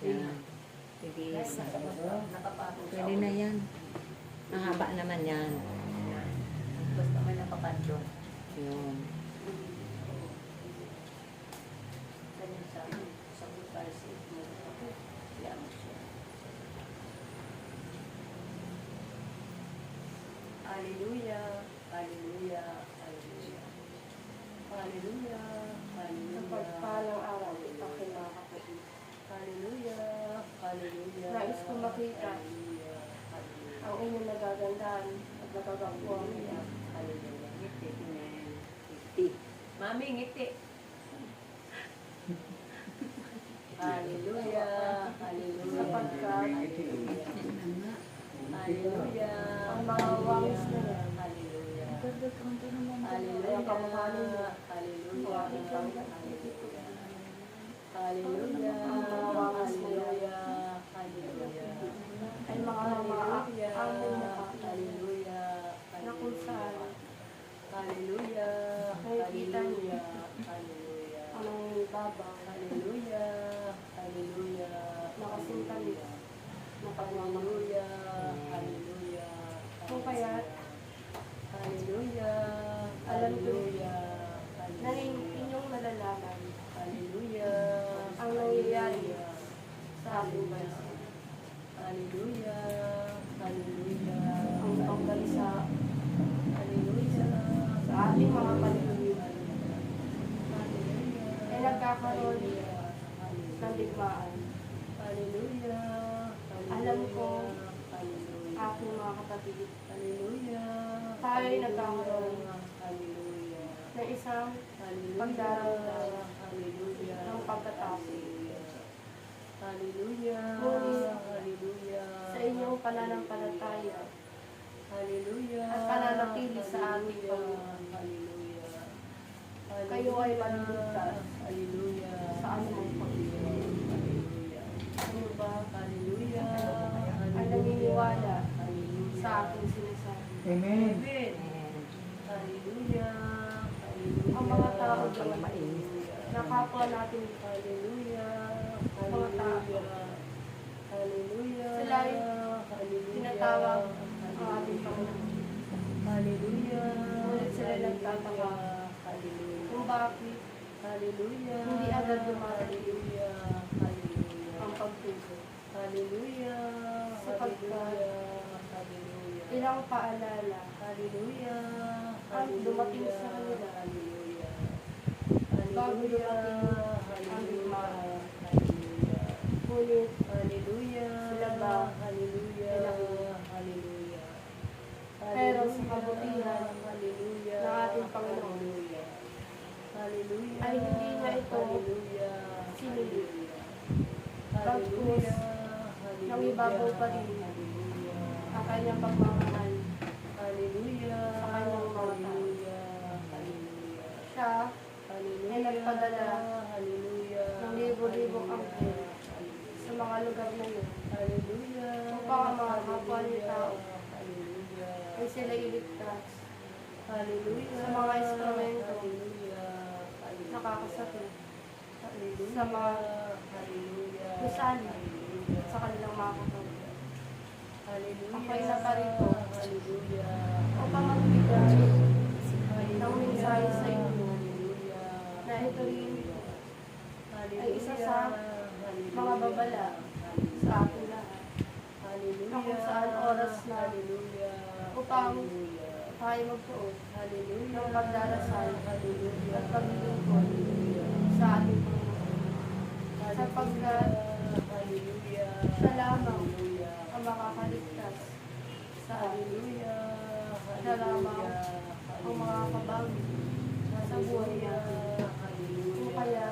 Yan. Tigisa. Nakapatong sa Pwede na yan. Ang haba naman yan. Basta may nakapatyo. Yun. Ganyan sa butas. Yan siya. Hallelujah. Hallelujah. Hallelujah. Hallelujah. Sa Hallelujah. pagpalang araw, ito aking mga kapatid. Hallelujah. Hallelujah. Nais ko makita Hallelujah. Hallelujah. ang inyong nagagandahan at nagagapuan niya. Hallelujah. Ngiti. Ngiti. Mami, ngiti. Hallelujah. Hallelujah. Sapagkat Hallelujah. ang mga wangis na yan, Hallelujah. ay ang kamukhanin niya. Hallelujah. Hallelujah. Hallelujah. Ang mga wangis na yan Hallelujah. ay mga amin na Hallelujah. na kung saan Hallelujah. nakikita niyo Hallelujah. ang nangingibabaw Hallelujah. Hallelujah. na kasintalit na pagmamahal. Hallelujah. Hallelujah. Kung kaya't Hallelujah. alam ko Hallelujah. na inyong nalalaman Hallelujah. ang nangyayari sa ating bansa. Hallelujah. Hallelujah. Ang pangbalisa Hallelujah. sa ating mga paligid Hallelujah. ay nagkakaroon ng digmaan. Hallelujah. Alam ko, Hallelujah. aking mga kapatid, Hallelujah. tayo ay nagkakaroon Hallelujah. ng isang Hallelujah. pagdaragdag Hallelujah. ng pagkatapos Hallelujah. Ngunit, Hallelujah. sa inyong pananampalataya Hallelujah. at pananatili sa ating Panginoon. Hallelujah. Kayo ay maliligtas Hallelujah. sa anumang Panginoon. Hallelujah. Ano ba Hallelujah. ang naniniwala Hallelujah. sa aking sinasabi? Amen. Amen. Hallelujah. Hallelujah. Ang mga tao Ang doon Hallelujah. na kapwa natin Hallelujah. Mga tao. Hallelujah. Sila ay Hallelujah. tinatawag ang ating Panginoon. Hallelujah. Ngunit sila nagtataka Hallelujah. kung bakit Hallelujah. Hindi agad dumarating Hallelujah. Hallelujah. ang pagtuso. Hallelujah. Sapagkat Hallelujah. ilang paalala Hallelujah. ang dumating sa kanila Hallelujah. bago dumating ang digmaan. Ngunit Hallelujah. sila ba Hallelujah. ay nakinig? Hallelujah. Pero sa kabutihan Hallelujah. ng ating Panginoon Hallelujah. Hallelujah. ay hindi niya ito Hallelujah. sinili. Hallelujah. Nangibabaw pa rin Hallelujah. ang kanyang pagmamahal. Hallelujah. Sa kanyang mga tao. Hallelujah. Hallelujah. Siya Hallelujah. ay nagpadala Hallelujah. ng libo-libong anghel sa mga lugar na yun Hallelujah. upang ang mga kapwa niya tao Hallelujah. ay sila iligtas Hallelujah. sa mga instrumento Hallelujah. Hallelujah. nakakasakit Hallelujah. sa mga Hallelujah. gusali Hallelujah. sa kanilang mga kapatid. Hallelujah. Ako'y naparito Hallelujah. upang magbigay ng mensahe sa inyo Hallelujah. na ito rin Hallelujah. ay isa sa mga babala sa ating lahat Hallelujah. na kung saan oras na Hallelujah. upang Hallelujah. tayo magsuot Hallelujah. ng pagdarasal Hallelujah. at paglilingkod sa ating Panginoon. Sapagkat Hallelujah. siya lamang Hallelujah. ang makakaligtas sa atin. Hallelujah. Siya lamang ang makakabawi sa buhay natin. Kung kaya,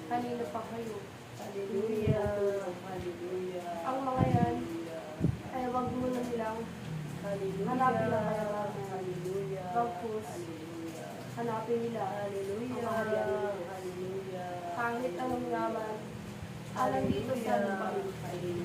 kanino pa kayo? Hallelujah. Hallelujah. Ang mga yan ay wag mo na nilang Hallelujah. hanapin ang kayamanan. Hallelujah. Bagkus, Hallelujah. hanapin nila Hallelujah. ang kaharian ng Diyos. Hallelujah. Kahit anong yaman, alam dito sa lupain. Hallelujah.